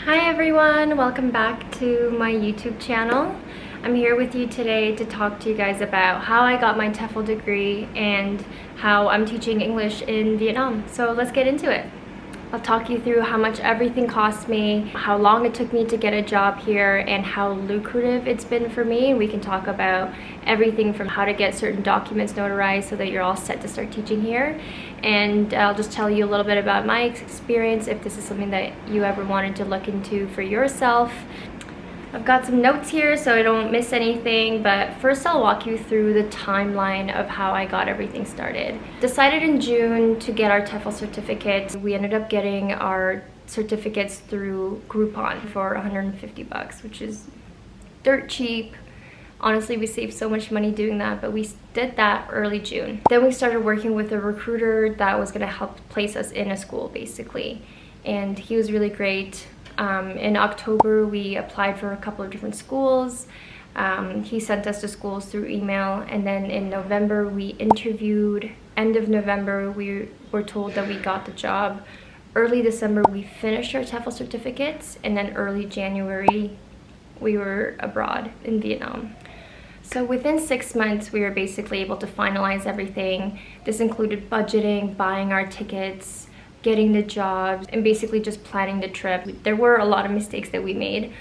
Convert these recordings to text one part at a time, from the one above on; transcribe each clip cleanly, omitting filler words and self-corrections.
Hi everyone, welcome back to my YouTube channel. I'm here with you today to talk to you guys about how I got my TEFL degree and how I'm teaching English in Vietnam. So let's get into it. I'll talk you through how much everything cost me, how long it took me to get a job here, and how lucrative it's been for me. We can talk about everything from how to get certain documents notarized so that you're all set to start teaching here. And I'll just tell you a little bit about my experience if this is something that you ever wanted to look into for yourself. I've got some notes here so I don't miss anything, but first I'll walk you through the timeline of how I got everything started. Decided in June to get our TEFL certificate. We ended up getting our certificates through Groupon for 150 bucks, which is dirt cheap. Honestly, we saved so much money doing that, but we did that early June. Then we started working with a recruiter that was gonna help place us in a school basically, and he was really great. In October, we applied for a couple of different schools. He sent us to schools through email, and then in November, we interviewed. End of November, we were told that we got the job. Early December, we finished our TEFL certificates, and then early January, we were abroad in Vietnam. So within 6 months, we were basically able to finalize everything. This included budgeting, buying our tickets, getting the jobs, and basically just planning the trip. There were a lot of mistakes that we made,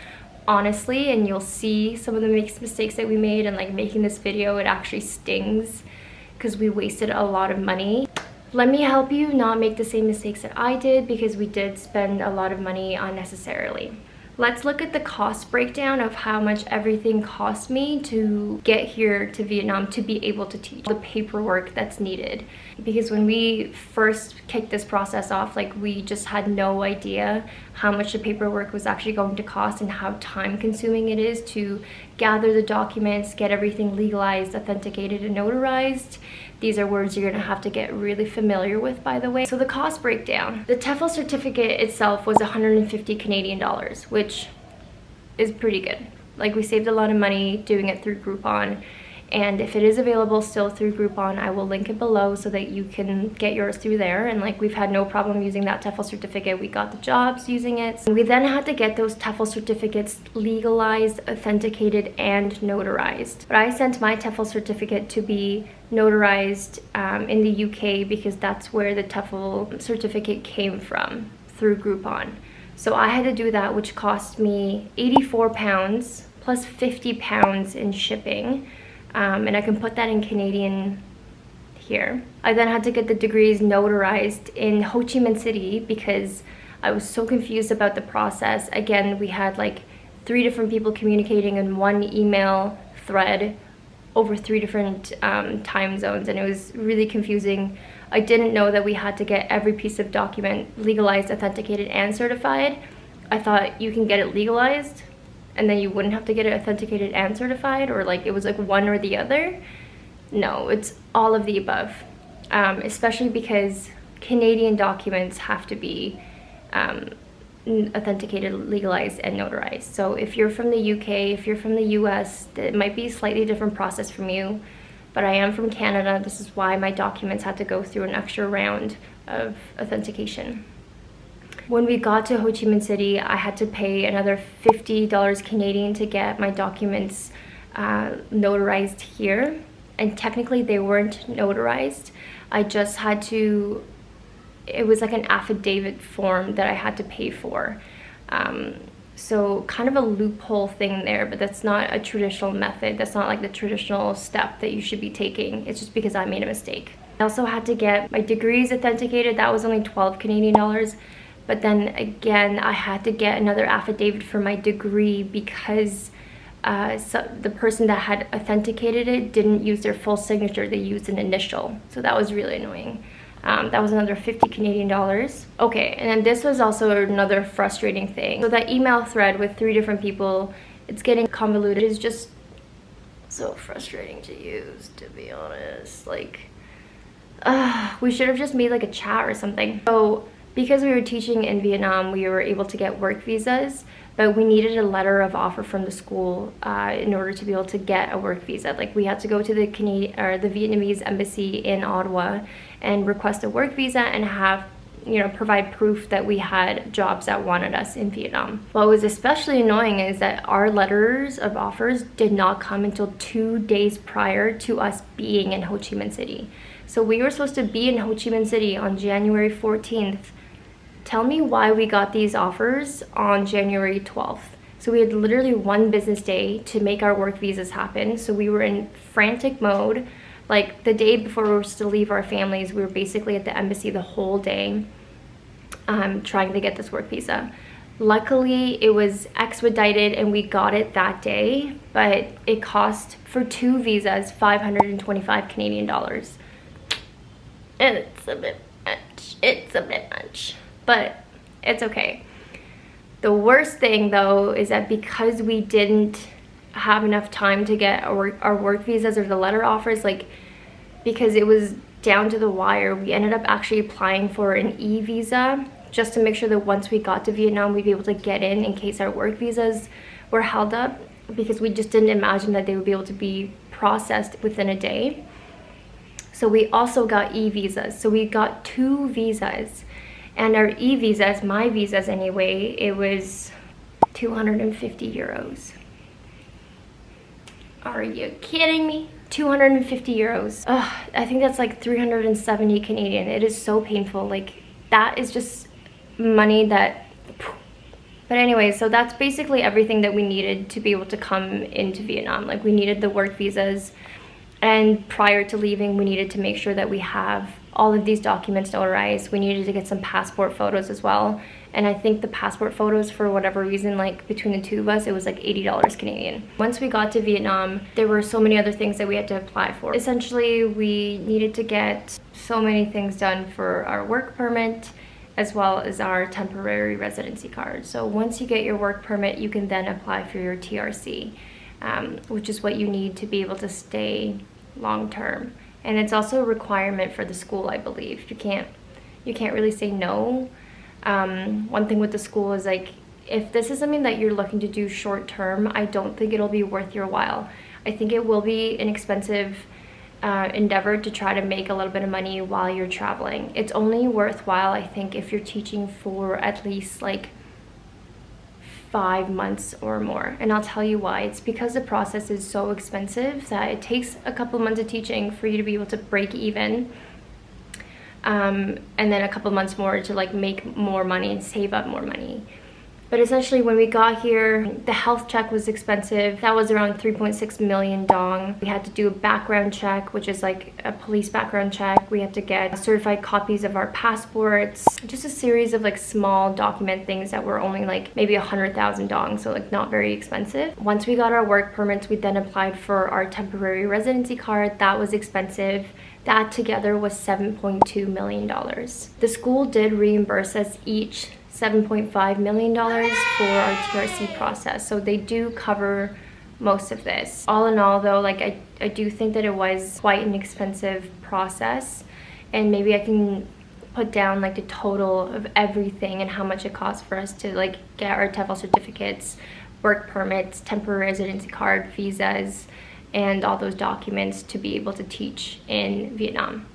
honestly, and you'll see some of the mistakes that we made, and like making this video, it actually stings because we wasted a lot of money. Let me help you not make the same mistakes that I did, because we did spend a lot of money unnecessarily. Let's look at the cost breakdown of how much everything cost me to get here to Vietnam to be able to teach, the paperwork that's needed. Because when we first kicked this process off, like, we just had no idea how much the paperwork was actually going to cost and how time consuming it is to gather the documents, get everything legalized, authenticated, and notarized. These are words you're gonna have to get really familiar with, by the way. So the cost breakdown. The TEFL certificate itself was 150 Canadian dollars, which is pretty good. Like, we saved a lot of money doing it through Groupon. And if it is available still through Groupon, I will link it below so that you can get yours through there. And like, we've had no problem using that TEFL certificate. We got the jobs using it. So we then had to get those TEFL certificates legalized, authenticated, and notarized. But I sent my TEFL certificate to be notarized in the UK because that's where the TEFL certificate came from, through Groupon. So I had to do that, which cost me 84 pounds plus 50 pounds in shipping. And I can put that in Canadian here. I then had to get the degrees notarized in Ho Chi Minh City because I was so confused about the process. Again, we had like 3 different people communicating in one email thread over 3 different time zones, and it was really confusing. I didn't know that we had to get every piece of document legalized, authenticated, and certified. I thought you can get it legalized and then you wouldn't have to get it authenticated and certified, or like it was like one or the other. No, it's all of the above, especially because Canadian documents have to be authenticated, legalized, and notarized. So if you're from the UK, if you're from the US, it might be a slightly different process from you, but I am from Canada. This is why my documents had to go through an extra round of authentication. When we got to Ho Chi Minh City, I had to pay another $50 Canadian to get my documents notarized here. And technically they weren't notarized. I just had to, it was like an affidavit form that I had to pay for. So kind of a loophole thing there, but that's not a traditional method. That's not like the traditional step that you should be taking. It's just because I made a mistake. I also had to get my degrees authenticated. That was only 12 Canadian dollars. But then again, I had to get another affidavit for my degree because so the person that had authenticated it didn't use their full signature. They used an initial. So that was really annoying. That was another 50 Canadian dollars. Okay, and then this was also another frustrating thing. So that email thread with 3 different people, it's getting convoluted. It's just so frustrating to use, to be honest. Like, we should have just made like a chat or something. So because we were teaching in Vietnam, we were able to get work visas, but we needed a letter of offer from the school in order to be able to get a work visa. Like, we had to go to the Vietnamese embassy in Ottawa and request a work visa and have provide proof that we had jobs that wanted us in Vietnam. What was especially annoying is that our letters of offers did not come until 2 days prior to us being in Ho Chi Minh City. So we were supposed to be in Ho Chi Minh City on January 14th. Tell me why we got these offers on January 12th. So we had literally 1 business day to make our work visas happen. So we were in frantic mode. Like the day before we were supposed to leave our families, we were basically at the embassy the whole day trying to get this work visa. Luckily, it was expedited and we got it that day, but it cost for 2 visas 525 Canadian dollars. And it's a bit much, but it's okay. The worst thing though is that because we didn't have enough time to get our work visas or the letter offers, like because it was down to the wire, we ended up actually applying for an e-visa just to make sure that once we got to Vietnam we'd be able to get in case our work visas were held up, because we just didn't imagine that they would be able to be processed within a day. So we also got e-visas. So we got 2 visas, and our e-visas, my visas anyway, it was 250 euros. Are you kidding me? 250 euros. Ugh, I think that's like 370 Canadian. It is so painful. Like that is just money that... But anyway, so that's basically everything that we needed to be able to come into Vietnam. Like we needed the work visas, and prior to leaving we needed to make sure that we have all of these documents notarized. We needed to get some passport photos as well, and I think the passport photos, for whatever reason, like between the 2 of us, it was like $80 Canadian. Once we got to Vietnam, there were so many other things that we had to apply for. Essentially, we needed to get so many things done for our work permit as well as our temporary residency card. So once you get your work permit, you can then apply for your TRC, which is what you need to be able to stay long term. And it's also a requirement for the school, I believe. You can't really say no. One thing with the school is like, if this is something that you're looking to do short term, I don't think it'll be worth your while. I think it will be an expensive endeavor to try to make a little bit of money while you're traveling. It's only worthwhile, I think, if you're teaching for at least like 5 months or more. And I'll tell you why. It's because the process is so expensive that it takes a couple months of teaching for you to be able to break even, and then a couple months more to like make more money and save up more money. But essentially, when we got here, the health check was expensive. That was around 3.6 million dong. We had to do a background check, which is like a police background check. We had to get certified copies of our passports. Just a series of like small document things that were only like maybe 100,000 dong, so like not very expensive. Once we got our work permits, we then applied for our temporary residency card. That was expensive. That together was $7.2 million. The school did reimburse us each $7.5 million for our TRC process, so they do cover most of this. All in all though, like I do think that it was quite an expensive process, and maybe I can put down like the total of everything and how much it costs for us to like get our TEFL certificates, work permits, temporary residency card, visas, and all those documents to be able to teach in Vietnam.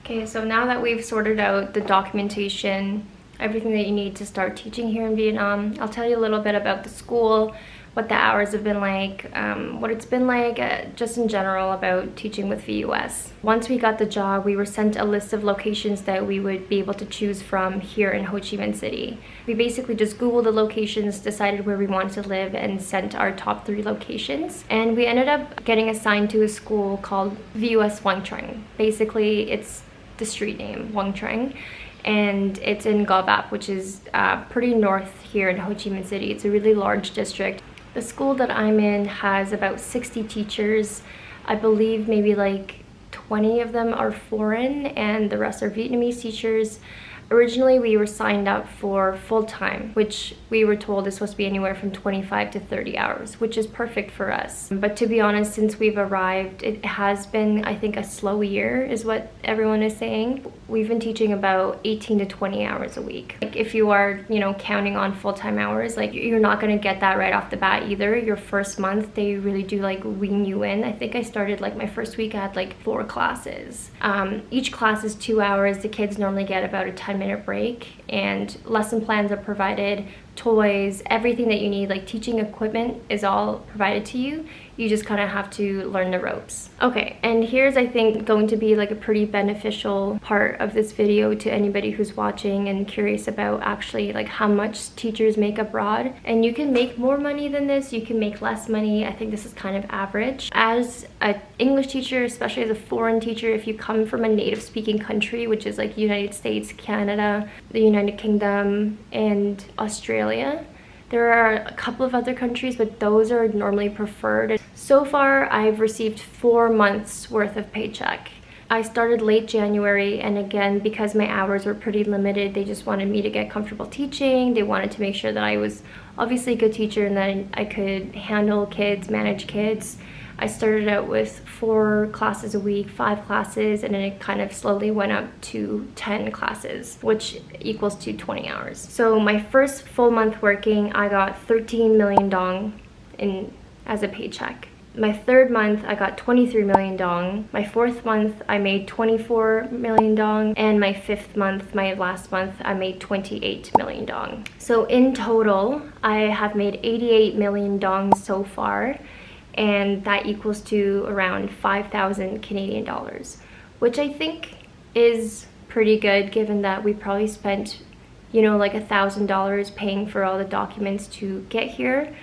Okay, so now that we've sorted out the documentation, everything that you need to start teaching here in Vietnam, I'll tell you a little bit about the school, what the hours have been like, what it's been like, just in general about teaching with VUS. Once we got the job, we were sent a list of locations that we would be able to choose from here in Ho Chi Minh City. We basically just Googled the locations, decided where we wanted to live, and sent our top 3 locations. And we ended up getting assigned to a school called VUS Quang Trung. Basically, it's the street name, Quang Trung. And it's in Go Vap, which is pretty north here in Ho Chi Minh City. It's a really large district. The school that I'm in has about 60 teachers. I believe maybe like 20 of them are foreign and the rest are Vietnamese teachers. Originally, we were signed up for full-time, which we were told is supposed to be anywhere from 25 to 30 hours, which is perfect for us. But to be honest, since we've arrived, it has been, I think, a slow year is what everyone is saying. We've been teaching about 18 to 20 hours a week. Like if you are, counting on full-time hours, like you're not going to get that right off the bat either. Your first month, they really do like wean you in. I think I started like my first week, I had like 4 classes. Each class is 2 hours. The kids normally get about a 10-minute break, and lesson plans are provided, toys, everything that you need, like teaching equipment is all provided to you. You just kind of have to learn the ropes. Okay, and here's, I think, going to be like a pretty beneficial part of this video to anybody who's watching and curious about actually like how much teachers make abroad. And you can make more money than this, you can make less money. I think this is kind of average. As an English teacher, especially as a foreign teacher, if you come from a native speaking country, which is like United States, Canada, the United Kingdom, and Australia, there are a couple of other countries, but those are normally preferred. So far, I've received 4 months worth of paycheck. I started late January, and again, because my hours were pretty limited, they just wanted me to get comfortable teaching. They wanted to make sure that I was obviously a good teacher and that I could handle kids, manage kids. I started out with 4 classes a week, 5 classes, and then it kind of slowly went up to 10 classes, which equals to 20 hours. So my first full month working, I got 13 million dong as a paycheck. My 3rd month, I got 23 million dong. My 4th month, I made 24 million dong. And my 5th month, my last month, I made 28 million dong. So in total, I have made 88 million dong so far. And that equals to around 5,000 Canadian dollars, which I think is pretty good given that we probably spent, like $1,000 paying for all the documents to get here.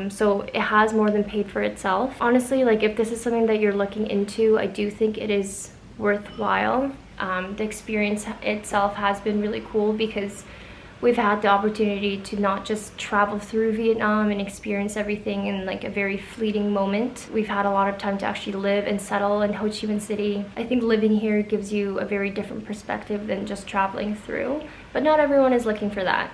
So it has more than paid for itself. Honestly, like if this is something that you're looking into, I do think it is worthwhile. The experience itself has been really cool because we've had the opportunity to not just travel through Vietnam and experience everything in like a very fleeting moment. We've had a lot of time to actually live and settle in Ho Chi Minh City. I think living here gives you a very different perspective than just traveling through, but not everyone is looking for that.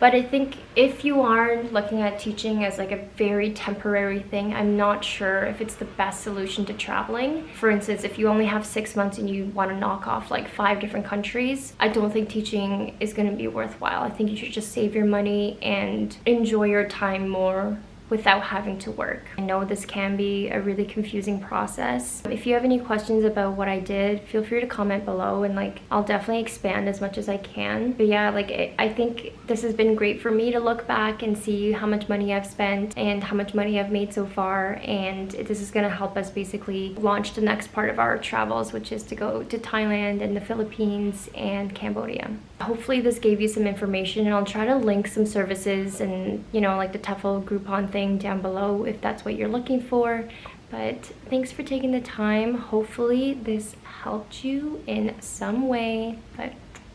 But I think if you are looking at teaching as like a very temporary thing, I'm not sure if it's the best solution to traveling. For instance, if you only have 6 months and you want to knock off like 5 different countries, I don't think teaching is going to be worthwhile. I think you should just save your money and enjoy your time more without having to work. I know this can be a really confusing process. If you have any questions about what I did, feel free to comment below and like I'll definitely expand as much as I can. But yeah, like I think this has been great for me to look back and see how much money I've spent and how much money I've made so far, and this is going to help us basically launch the next part of our travels, which is to go to Thailand and the Philippines and Cambodia. Hopefully this gave you some information, and I'll try to link some services and like the TEFL Groupon thing down below if that's what you're looking for. But thanks for taking the time. Hopefully this helped you in some way. But